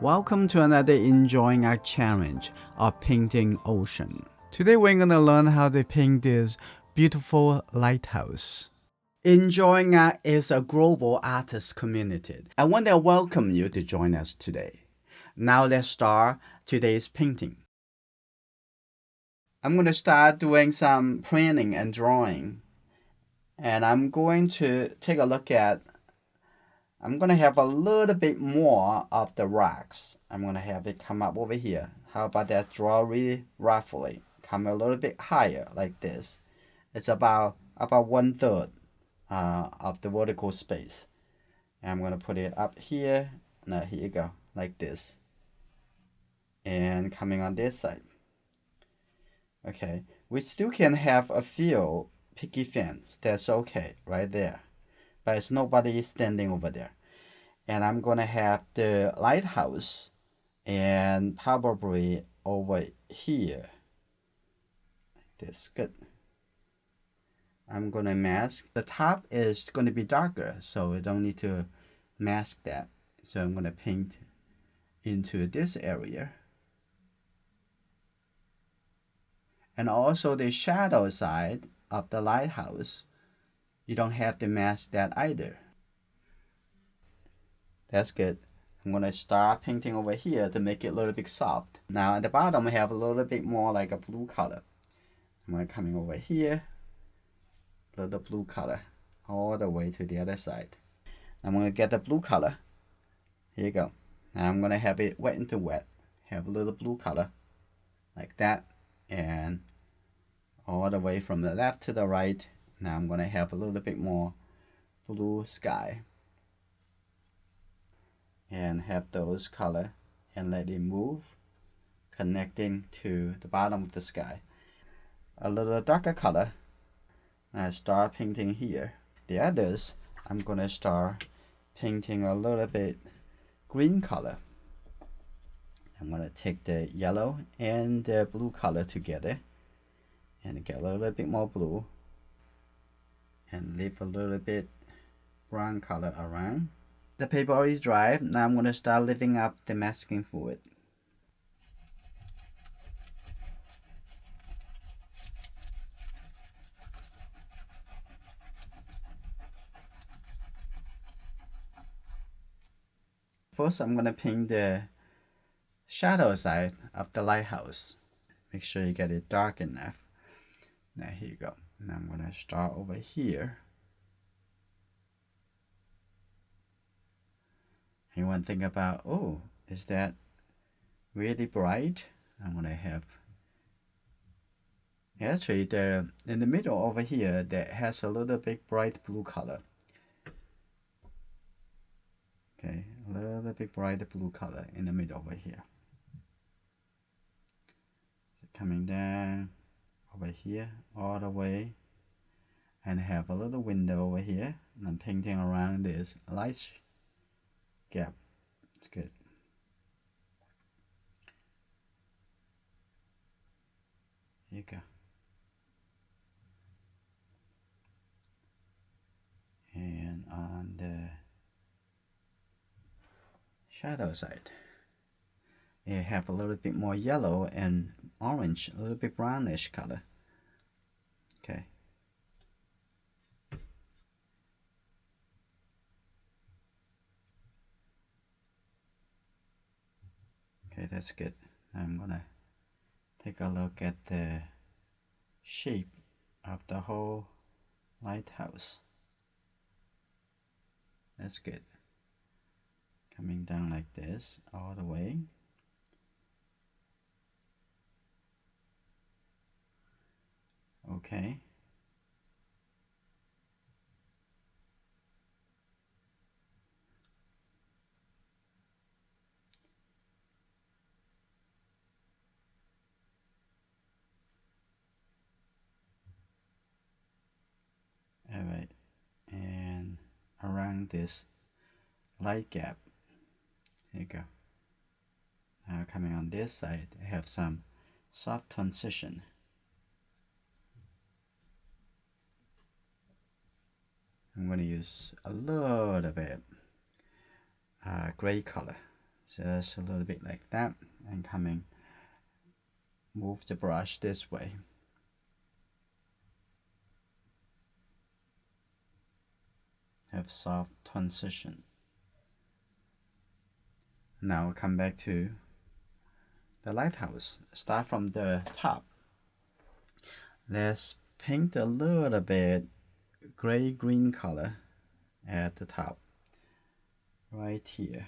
Welcome to another Enjoying Art challenge of painting ocean. Today we're going to learn how to paint this beautiful lighthouse. Enjoying Art is a global artist community. I want to welcome you to join us today. Now let's start today's painting. I'm going to start doing some printing and drawing. And I'm going to take a look at I'm going to have a little bit more of the rocks. I'm going to have it come up over here. How about that? Draw really roughly. Come a little bit higher like this. It's about 1/3 of the vertical space. And I'm going to put it up here. Now here you go, like this. And coming on this side. Okay, we still can have a few picky fence. That's okay, right there. But it's nobody standing over there. And I'm gonna have the lighthouse and probably over here. This good. I'm gonna mask. The top is gonna be darker, so we don't need to mask that. So I'm gonna paint into this area. And also the shadow side of the lighthouse, you don't have to mask that either. That's good. I'm going to start painting over here to make it a little bit soft. Now at the bottom we have a little bit more like a blue color. I'm going to come over here, little blue color all the way to the other side. I'm going to get the blue color. Here you go. Now I'm going to have it wet into wet. Have a little blue color like that, and all the way from the left to the right. Now I'm going to have a little bit more blue sky. And have those color and let it move, connecting to the bottom of the sky. A little darker color. I start painting here. The others, I'm gonna start painting a little bit green color. I'm gonna take the yellow and the blue color together and get a little bit more blue and leave a little bit brown color around. The paper already dried. Now I'm going to start lifting up the masking fluid. First, I'm going to paint the shadow side of the lighthouse. Make sure you get it dark enough. Now here you go. Now I'm going to start over here. You want to think about, oh, is that really bright? I'm going to have actually in the middle over here that has a little bit bright blue color. Okay, a little bit bright blue color in the middle over here. So coming down over here all the way, and have a little window over here, and I'm painting around this light gap. It's good. Here you go. And on the shadow side, you have a little bit more yellow and orange, a little bit brownish color. Okay. Okay, that's good. I'm gonna take a look at the shape of the whole lighthouse. That's good. Coming down like this all the way. Okay. Alright, and around this light gap, here you go. Now coming on this side, I have some soft transition. I'm going to use a little bit gray color just a little bit like that, and move the brush this way. Have soft transition. Now come back to the lighthouse. Start from the top. Let's paint a little bit gray-green color at the top, right here.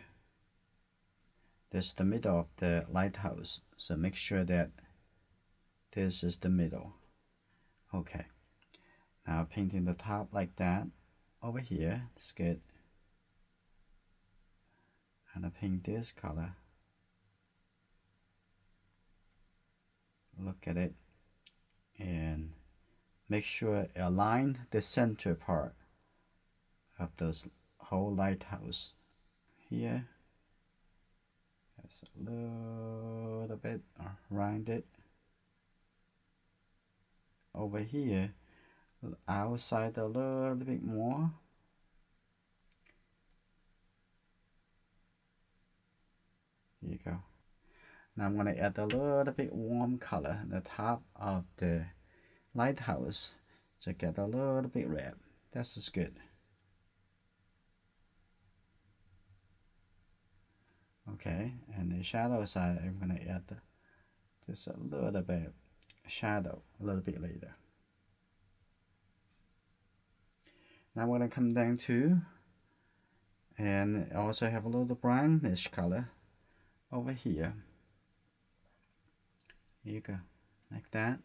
This is the middle of the lighthouse, so make sure that this is the middle. Okay, now painting the top like that over here. It's good. And I paint this color. Look at it and make sure align the center part of this whole lighthouse. Here, just a little bit around it. Over here, outside a little bit more. Here you go. Now I'm going to add a little bit warm color at the top of the lighthouse to get a little bit red. That's just good. Okay, and the shadow side, I'm going to add just a little bit shadow a little bit later. Now I'm going to come down to, and also have a little brownish color over here. Here you go, like that.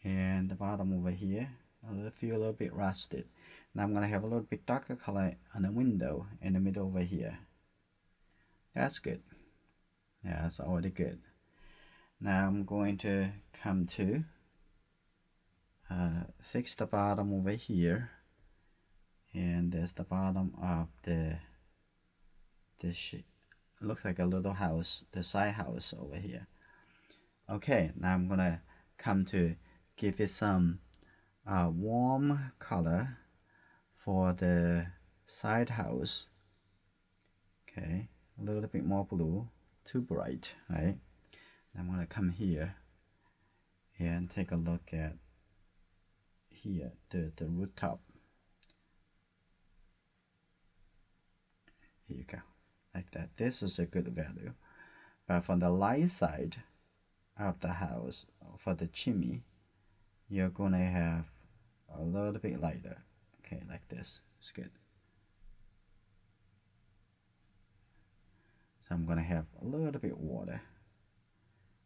And the bottom over here, feel a little bit rusted. Now I'm going to have a little bit darker color on the window in the middle over here. That's good. Yeah, that's already good. Now I'm going to come to fix the bottom over here, and there's the bottom of looks like a little house, the side house over here. Okay, now I'm gonna come to give it some warm color for the side house. Okay, a little bit more blue, too bright, right? I'm gonna come here and take a look at here, the rooftop. Here you go, like that. This is a good value. But from the light side of the house, for the chimney, you're gonna have a little bit lighter. Okay, like this. It's good. So I'm gonna have a little bit water.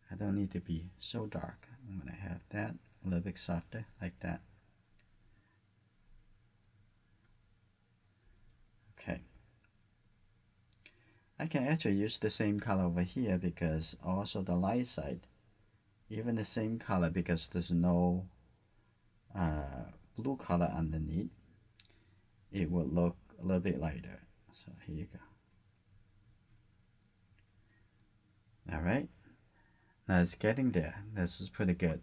I don't need to be so dark. I'm gonna have that a little bit softer, like that. Okay. I can actually use the same color over here because also the light side, even the same color, because there's no blue color underneath, it will look a little bit lighter. So here you go. Alright, now it's getting there. This is pretty good.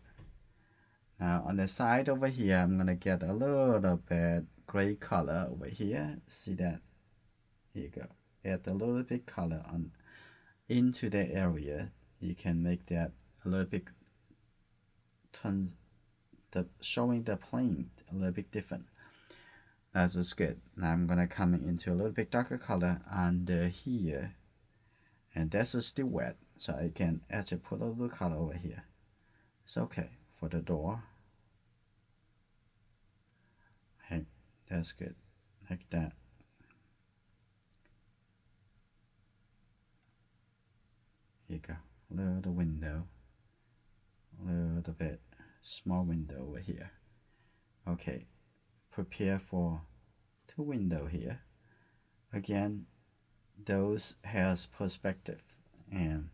Now on the side over here, I'm gonna get a little bit gray color over here. See that? Here you go. Add a little bit color on into the area. You can make that a little bit showing the plane a little bit different. That's just good. Now I'm gonna come into a little bit darker color under here, and that's still wet, so I can actually put a little color over here. It's okay for the door. Hey, that's good, like that. Here you go, little window, a little bit small window over here. Okay, prepare for two window here. Again, those has perspective, and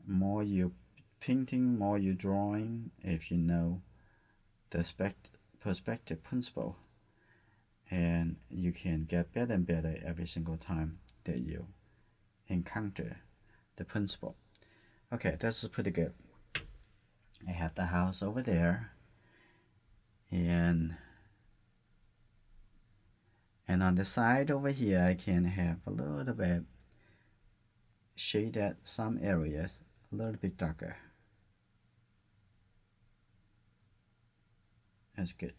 more you painting, more you drawing, if you know the perspective principle, and you can get better and better every single time that you encounter the principle. Okay, this is pretty good. I have the house over there, and on the side over here I can have a little bit shade at some areas a little bit darker. That's good.